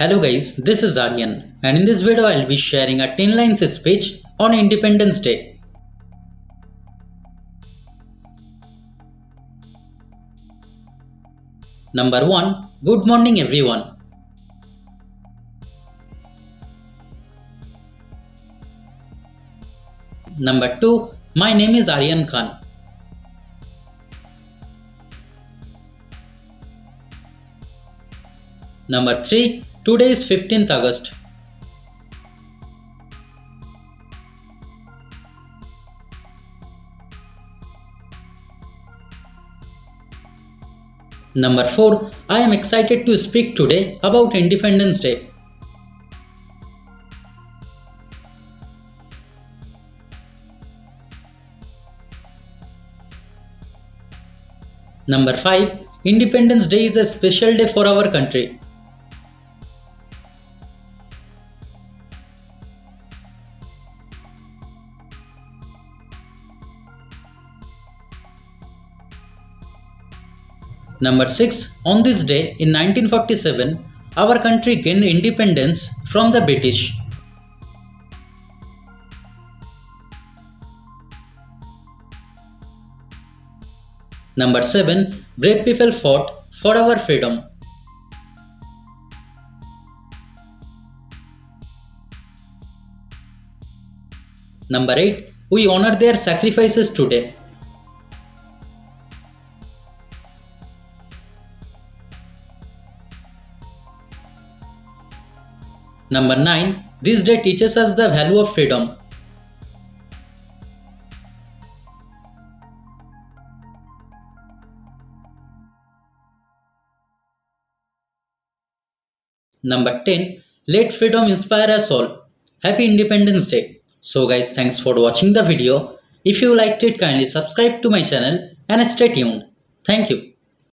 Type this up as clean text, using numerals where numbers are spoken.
Hello guys, this is Aryan and in this video I'll be sharing a 10 lines speech on Independence Day. Number 1. Good morning everyone. Number 2. My name is Aryan Khan. Number 3. Today is 15th August. Number 4. I am excited to speak today about Independence Day. Number 5. Independence Day is a special day for our country. Number 6. On this day in 1947, our country gained independence from the British. Number 7. Brave people fought for our freedom. Number 8. We honor their sacrifices today. Number 9. This day teaches us the value of freedom. Number 10. Let freedom inspire us all. Happy Independence Day. So guys, thanks for watching the video. If you liked it, kindly subscribe to my channel and stay tuned. Thank you.